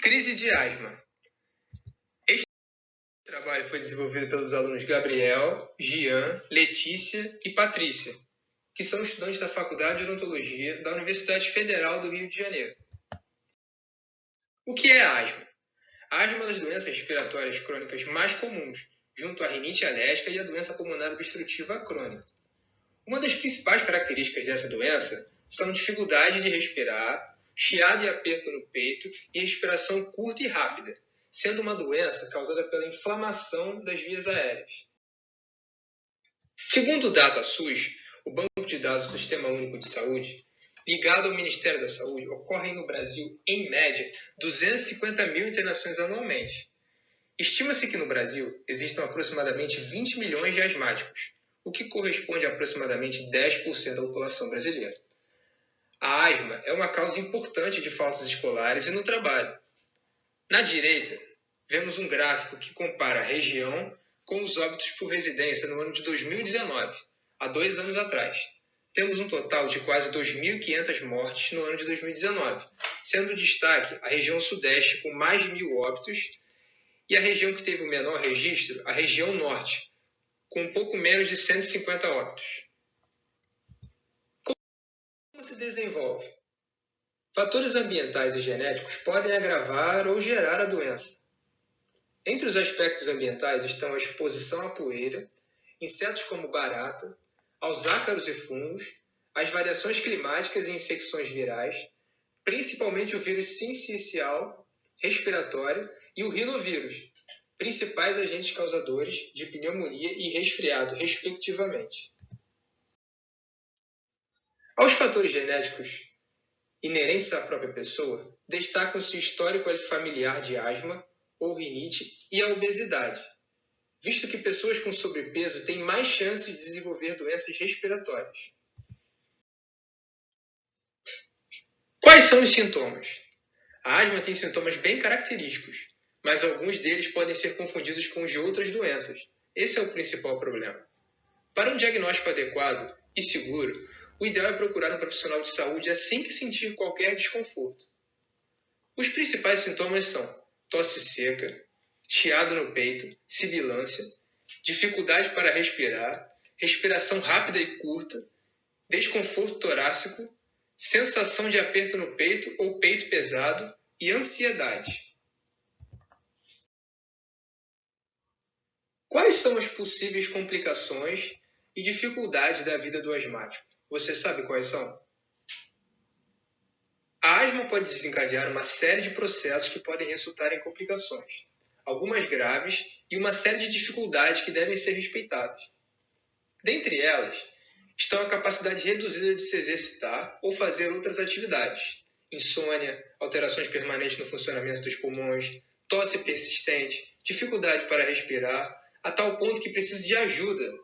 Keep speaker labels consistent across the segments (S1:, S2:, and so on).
S1: Crise de asma. Este trabalho foi desenvolvido pelos alunos Gabriel, Gian, Letícia e Patrícia, que são estudantes da Faculdade de Odontologia da Universidade Federal do Rio de Janeiro. O que é a asma? A asma é uma das doenças respiratórias crônicas mais comuns, junto à rinite alérgica e à doença pulmonar obstrutiva crônica. Uma das principais características dessa doença são dificuldade de respirar, chiado e aperto no peito e respiração curta e rápida, sendo uma doença causada pela inflamação das vias aéreas. Segundo o DataSUS, o Banco de Dados do Sistema Único de Saúde, ligado ao Ministério da Saúde, ocorrem no Brasil, em média, 250 mil internações anualmente. Estima-se que no Brasil existam aproximadamente 20 milhões de asmáticos, o que corresponde a aproximadamente 10% da população brasileira. A asma é uma causa importante de faltas escolares e no trabalho. Na direita, vemos um gráfico que compara a região com os óbitos por residência no ano de 2019, há 2 anos atrás. Temos um total de quase 2.500 mortes no ano de 2019, sendo destaque a região sudeste com mais de 1.000 óbitos e a região que teve o menor registro, a região norte, com um pouco menos de 150 óbitos. Como se desenvolve? Fatores ambientais e genéticos podem agravar ou gerar a doença. Entre os aspectos ambientais estão a exposição à poeira, insetos como barata, aos ácaros e fungos, as variações climáticas e infecções virais, principalmente o vírus sincicial respiratório e o rinovírus, principais agentes causadores de pneumonia e resfriado, respectivamente. Aos fatores genéticos inerentes à própria pessoa, destacam-se o histórico familiar de asma ou rinite e a obesidade, visto que pessoas com sobrepeso têm mais chances de desenvolver doenças respiratórias. Quais são os sintomas? A asma tem sintomas bem característicos, mas alguns deles podem ser confundidos com os de outras doenças. Esse é o principal problema. Para um diagnóstico adequado e seguro, o ideal é procurar um profissional de saúde assim que sentir qualquer desconforto. Os principais sintomas são tosse seca, chiado no peito, sibilância, dificuldade para respirar, respiração rápida e curta, desconforto torácico, sensação de aperto no peito ou peito pesado e ansiedade. Quais são as possíveis complicações e dificuldades da vida do asmático? Você sabe quais são? A asma pode desencadear uma série de processos que podem resultar em complicações, algumas graves e uma série de dificuldades que devem ser respeitadas. Dentre elas, estão a capacidade reduzida de se exercitar ou fazer outras atividades, insônia, alterações permanentes no funcionamento dos pulmões, tosse persistente, dificuldade para respirar, a tal ponto que precisa de ajuda,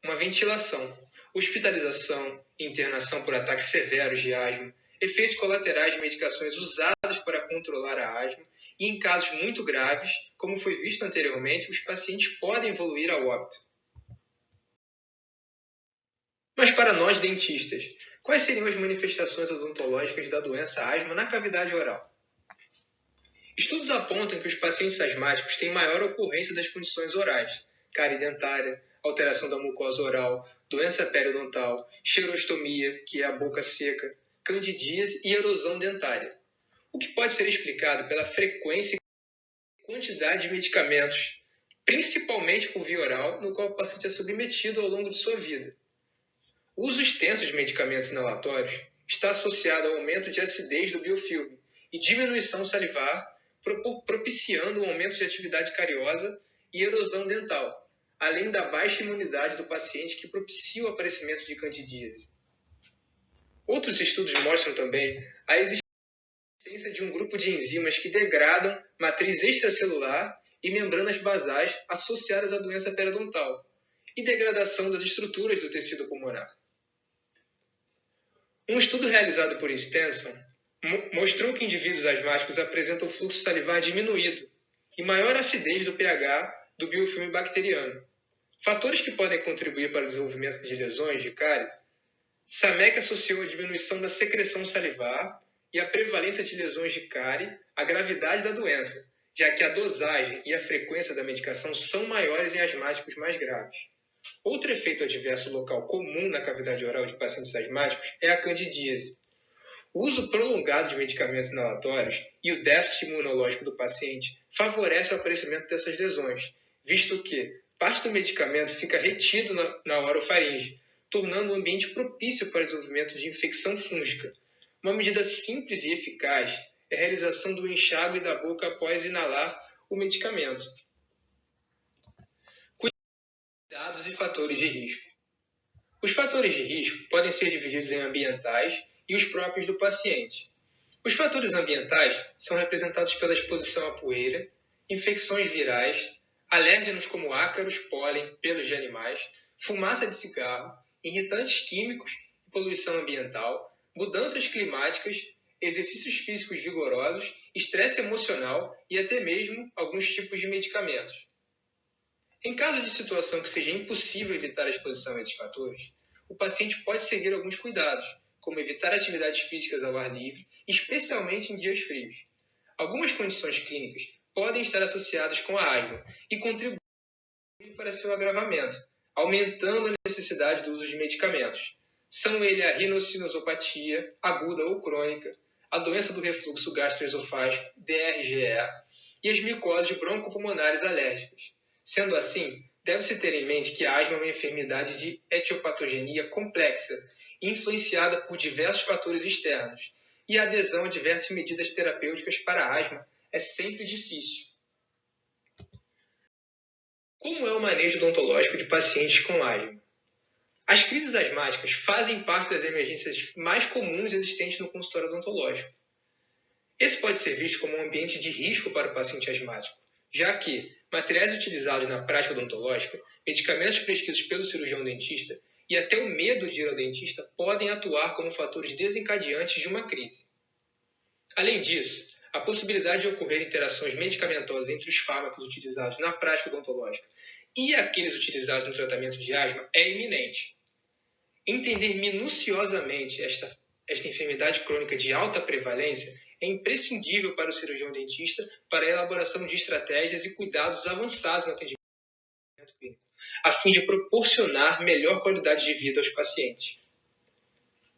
S1: uma ventilação, hospitalização e internação por ataques severos de asma, efeitos colaterais de medicações usadas para controlar a asma e, em casos muito graves, como foi visto anteriormente, os pacientes podem evoluir ao óbito. Mas para nós dentistas, quais seriam as manifestações odontológicas da doença asma na cavidade oral? Estudos apontam que os pacientes asmáticos têm maior ocorrência das condições orais, cárie dentária, alteração da mucosa oral, doença periodontal, xerostomia, que é a boca seca, candidíase e erosão dentária, o que pode ser explicado pela frequência e quantidade de medicamentos, principalmente por via oral, no qual o paciente é submetido ao longo de sua vida. O uso extenso de medicamentos inalatórios está associado ao aumento de acidez do biofilme e diminuição salivar, propiciando um aumento de atividade cariosa e erosão dental, além da baixa imunidade do paciente que propicia o aparecimento de candidíase. Outros estudos mostram também a existência de um grupo de enzimas que degradam matriz extracelular e membranas basais associadas à doença periodontal e degradação das estruturas do tecido pulmonar. Um estudo realizado por Stenson mostrou que indivíduos asmáticos apresentam fluxo salivar diminuído e maior acidez do pH do biofilme bacteriano. Fatores que podem contribuir para o desenvolvimento de lesões de cárie, Samek associou a diminuição da secreção salivar e a prevalência de lesões de cárie, a gravidade da doença, já que a dosagem e a frequência da medicação são maiores em asmáticos mais graves. Outro efeito adverso local comum na cavidade oral de pacientes asmáticos é a candidíase. O uso prolongado de medicamentos inalatórios e o déficit imunológico do paciente favorece o aparecimento dessas lesões, visto que parte do medicamento fica retido na orofaringe, tornando o ambiente propício para o desenvolvimento de infecção fúngica. Uma medida simples e eficaz é a realização do enxágue da boca após inalar o medicamento. Cuidados e fatores de risco. Os fatores de risco podem ser divididos em ambientais e os próprios do paciente. Os fatores ambientais são representados pela exposição à poeira, infecções virais, alérgenos como ácaros, pólen, pelos de animais, fumaça de cigarro, irritantes químicos e poluição ambiental, mudanças climáticas, exercícios físicos vigorosos, estresse emocional e até mesmo alguns tipos de medicamentos. Em caso de situação que seja impossível evitar a exposição a esses fatores, o paciente pode seguir alguns cuidados, como evitar atividades físicas ao ar livre, especialmente em dias frios. Algumas condições clínicas podem estar associadas com a asma e contribuem para seu agravamento, aumentando a necessidade do uso de medicamentos. São eles a rinossinusopatia, aguda ou crônica, a doença do refluxo gastroesofágico, DRGE, e as micoses broncopulmonares alérgicas. Sendo assim, deve-se ter em mente que a asma é uma enfermidade de etiopatogenia complexa, influenciada por diversos fatores externos, e a adesão a diversas medidas terapêuticas para a asma é sempre difícil. Como é o manejo odontológico de pacientes com asma? As crises asmáticas fazem parte das emergências mais comuns existentes no consultório odontológico. Esse pode ser visto como um ambiente de risco para o paciente asmático, já que materiais utilizados na prática odontológica, medicamentos prescritos pelo cirurgião dentista e até o medo de ir ao dentista podem atuar como fatores desencadeantes de uma crise. Além disso, a possibilidade de ocorrer interações medicamentosas entre os fármacos utilizados na prática odontológica e aqueles utilizados no tratamento de asma é iminente. Entender minuciosamente esta enfermidade crônica de alta prevalência é imprescindível para o cirurgião dentista para a elaboração de estratégias e cuidados avançados no atendimento clínico, a fim de proporcionar melhor qualidade de vida aos pacientes.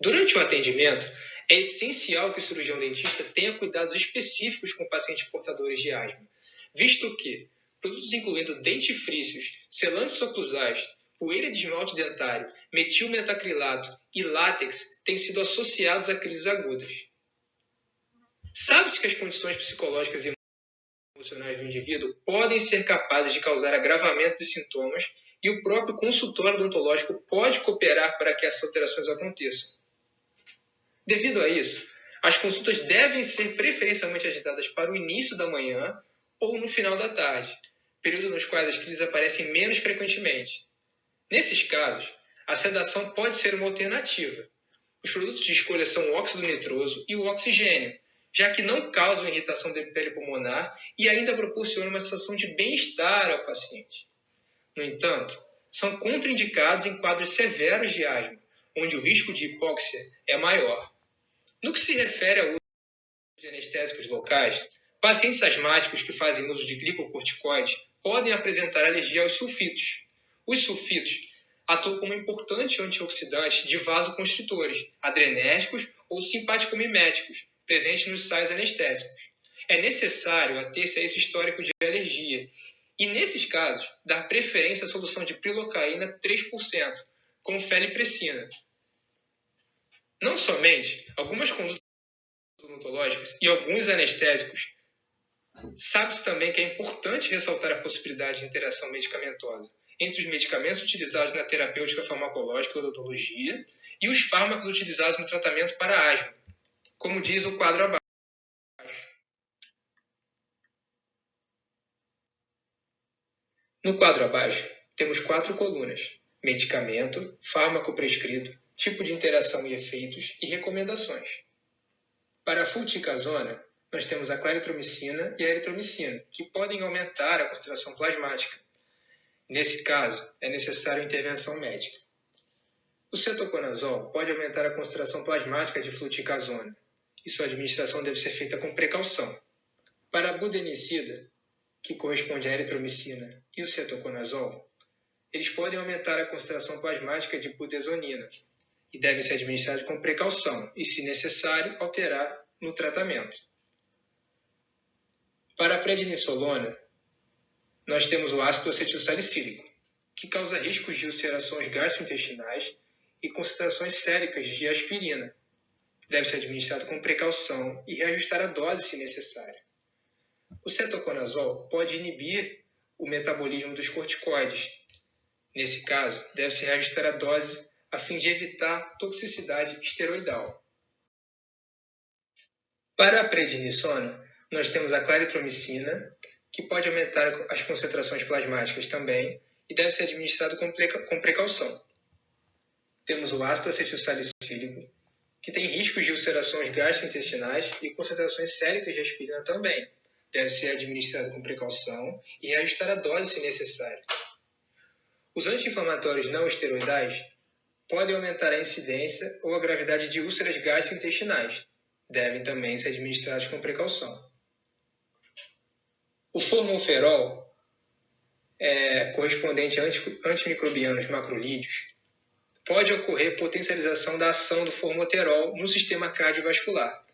S1: Durante o atendimento, é essencial que o cirurgião dentista tenha cuidados específicos com pacientes portadores de asma, visto que produtos incluindo dentifrícios, selantes oclusais, poeira de esmalte dentário, metilmetacrilato e látex têm sido associados a crises agudas. Sabe-se que as condições psicológicas e emocionais do indivíduo podem ser capazes de causar agravamento dos sintomas e o próprio consultório odontológico pode cooperar para que essas alterações aconteçam. Devido a isso, as consultas devem ser preferencialmente agendadas para o início da manhã ou no final da tarde, período nos quais as crises aparecem menos frequentemente. Nesses casos, a sedação pode ser uma alternativa. Os produtos de escolha são o óxido nitroso e o oxigênio, já que não causam irritação da pele pulmonar e ainda proporcionam uma sensação de bem-estar ao paciente. No entanto, são contraindicados em quadros severos de asma, onde o risco de hipóxia é maior. No que se refere ao uso de anestésicos locais, pacientes asmáticos que fazem uso de glicocorticoides podem apresentar alergia aos sulfitos. Os sulfitos atuam como importante antioxidante de vasoconstritores, adrenérgicos ou simpaticomiméticos, presentes nos sais anestésicos. É necessário ater-se a esse histórico de alergia e, nesses casos, dar preferência à solução de prilocaína 3%, com feliprecina. Não somente algumas condutas odontológicas e alguns anestésicos, sabe-se também que é importante ressaltar a possibilidade de interação medicamentosa entre os medicamentos utilizados na terapêutica farmacológica da odontologia e os fármacos utilizados no tratamento para a asma, como diz o quadro abaixo. No quadro abaixo, temos 4 colunas: medicamento, fármaco prescrito, tipo de interação e efeitos e recomendações. Para a fluticasona, nós temos a claritromicina e a eritromicina, que podem aumentar a concentração plasmática. Nesse caso, é necessária intervenção médica. O cetoconazol pode aumentar a concentração plasmática de fluticasona. e sua administração deve ser feita com precaução. Para a budenicida, que corresponde à eritromicina, e o cetoconazol, eles podem aumentar a concentração plasmática de budesonina e devem ser administrados com precaução e, se necessário, alterar no tratamento. Para a prednisolona, nós temos o ácido acetilsalicílico, que causa riscos de ulcerações gastrointestinais e concentrações séricas de aspirina. Deve ser administrado com precaução e reajustar a dose se necessário. O cetoconazol pode inibir o metabolismo dos corticoides. Nesse caso, deve-se reajustar a dose a fim de evitar toxicidade esteroidal. Para a prednisona, nós temos a claritromicina, que pode aumentar as concentrações plasmáticas também e deve ser administrado com precaução. Temos o ácido acetilsalicílico, que tem riscos de ulcerações gastrointestinais e concentrações séricas de aspirina também. Deve ser administrado com precaução e reajustar a dose se necessário. Os anti-inflamatórios não esteroidais podem aumentar a incidência ou a gravidade de úlceras gastrointestinais. Devem também ser administrados com precaução. O formoterol, correspondente a antimicrobianos macrolídeos, pode ocorrer potencialização da ação do formoterol no sistema cardiovascular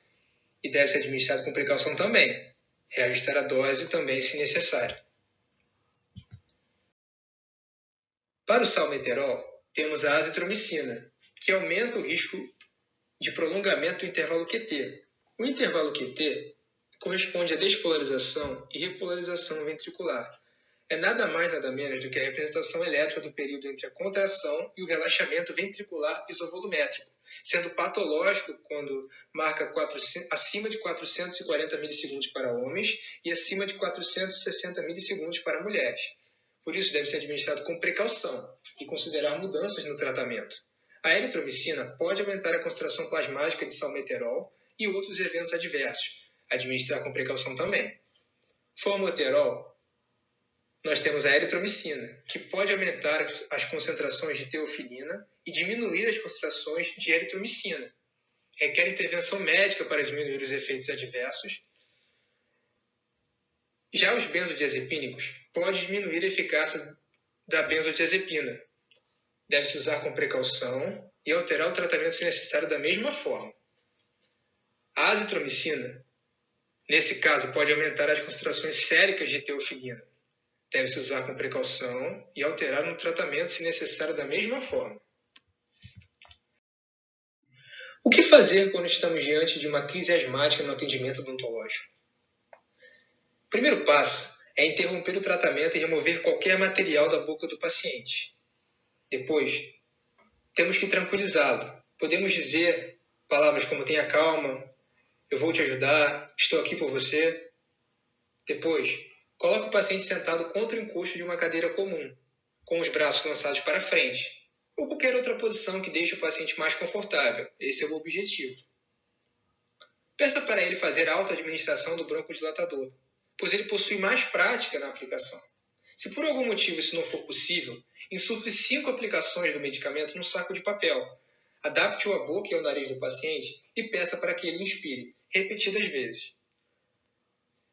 S1: e deve ser administrado com precaução também. Reajustar a dose também se necessário. Para o salmeterol, temos a azitromicina, que aumenta o risco de prolongamento do intervalo QT. O intervalo QT corresponde à despolarização e repolarização ventricular. É nada mais nada menos do que a representação elétrica do período entre a contração e o relaxamento ventricular isovolumétrico, sendo patológico quando marca acima de 440 milissegundos para homens e acima de 460 milissegundos para mulheres. Por isso, deve ser administrado com precaução e considerar mudanças no tratamento. A eritromicina pode aumentar a concentração plasmática de salmeterol e outros eventos adversos. Administrar com precaução também. Formoterol, nós temos a eritromicina, que pode aumentar as concentrações de teofilina e diminuir as concentrações de eritromicina. Requer intervenção médica para diminuir os efeitos adversos. Já os benzodiazepínicos podem diminuir a eficácia da benzodiazepina. Deve-se usar com precaução e alterar o tratamento se necessário da mesma forma. A azitromicina, nesse caso, pode aumentar as concentrações séricas de teofilina. Deve-se usar com precaução e alterar no tratamento se necessário da mesma forma. O que fazer quando estamos diante de uma crise asmática no atendimento odontológico? O primeiro passo é interromper o tratamento e remover qualquer material da boca do paciente. Depois, temos que tranquilizá-lo. Podemos dizer palavras como tenha calma, eu vou te ajudar, estou aqui por você. Depois, coloque o paciente sentado contra o encosto de uma cadeira comum, com os braços lançados para frente, ou qualquer outra posição que deixe o paciente mais confortável. Esse é o objetivo. Peça para ele fazer a auto-administração do broncodilatador, pois ele possui mais prática na aplicação. Se por algum motivo isso não for possível, insufle 5 aplicações do medicamento num saco de papel. Adapte-o à boca e ao nariz do paciente e peça para que ele inspire, repetidas vezes.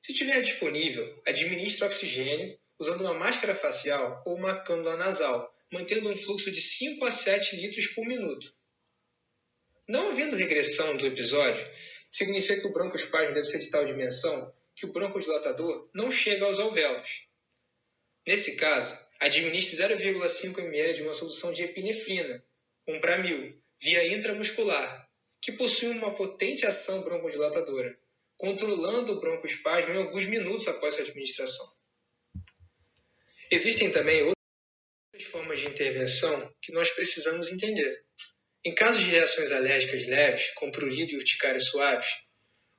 S1: Se estiver disponível, administre oxigênio usando uma máscara facial ou uma cânula nasal, mantendo um fluxo de 5 a 7 litros por minuto. Não havendo regressão do episódio, significa que o broncoespasmo deve ser de tal dimensão que o broncodilatador não chega aos alvéolos. Nesse caso, administre 0,5 ml de uma solução de epinefrina, 1/1000, via intramuscular, que possui uma potente ação broncodilatadora, controlando o broncoespasmo em alguns minutos após sua administração. Existem também outras formas de intervenção que nós precisamos entender. Em casos de reações alérgicas leves, com prurido e urticária suaves,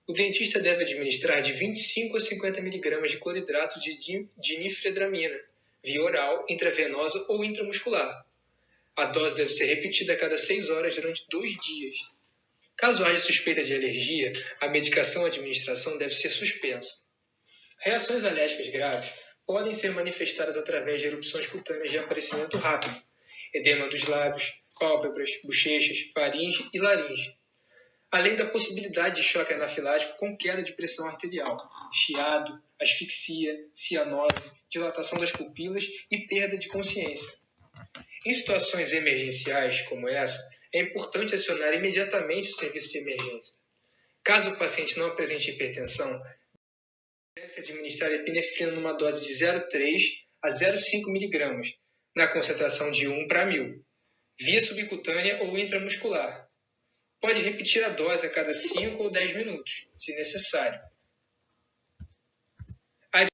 S1: o dentista deve administrar de 25 a 50 mg de cloridrato de dinifredramina, via oral, intravenosa ou intramuscular. A dose deve ser repetida a cada 6 horas durante 2 dias. Caso haja suspeita de alergia, a medicação ou administração deve ser suspensa. Reações alérgicas graves podem ser manifestadas através de erupções cutâneas de aparecimento rápido, edema dos lábios, pálpebras, bochechas, faringe e laringe. além da possibilidade de choque anafilático com queda de pressão arterial, chiado, asfixia, cianose, dilatação das pupilas e perda de consciência. Em situações emergenciais como essa, é importante acionar imediatamente o serviço de emergência. Caso o paciente não apresente hipertensão, deve-se administrar epinefrina numa dose de 0,3 a 0,5 mg, na concentração de 1/1000, via subcutânea ou intramuscular. Pode repetir a dose a cada 5 ou 10 minutos, se necessário. A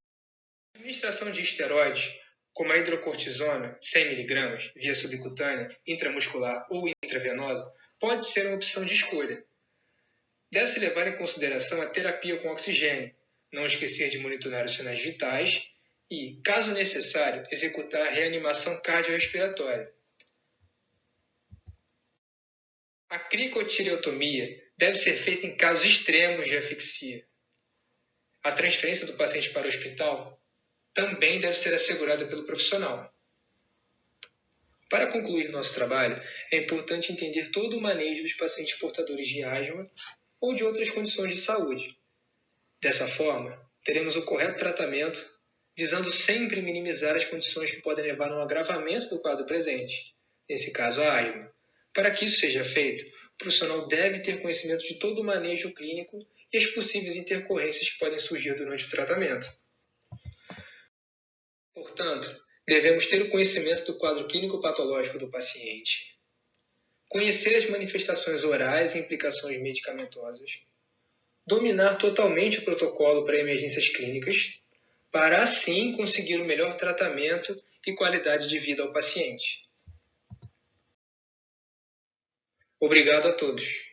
S1: administração de esteroides, como a hidrocortisona, 100 mg, via subcutânea, intramuscular ou intravenosa, pode ser uma opção de escolha. Deve-se levar em consideração a terapia com oxigênio, não esquecer de monitorar os sinais vitais e, caso necessário, executar a reanimação cardiorrespiratória. A cricotireotomia deve ser feita em casos extremos de asfixia. A transferência do paciente para o hospital também deve ser assegurada pelo profissional. Para concluir nosso trabalho, é importante entender todo o manejo dos pacientes portadores de asma ou de outras condições de saúde. Dessa forma, teremos o correto tratamento, visando sempre minimizar as condições que podem levar a um agravamento do quadro presente, nesse caso a asma. Para que isso seja feito, o profissional deve ter conhecimento de todo o manejo clínico e as possíveis intercorrências que podem surgir durante o tratamento. Portanto, devemos ter o conhecimento do quadro clínico-patológico do paciente, conhecer as manifestações orais e implicações medicamentosas, dominar totalmente o protocolo para emergências clínicas, para assim conseguir o melhor tratamento e qualidade de vida ao paciente. Obrigado a todos.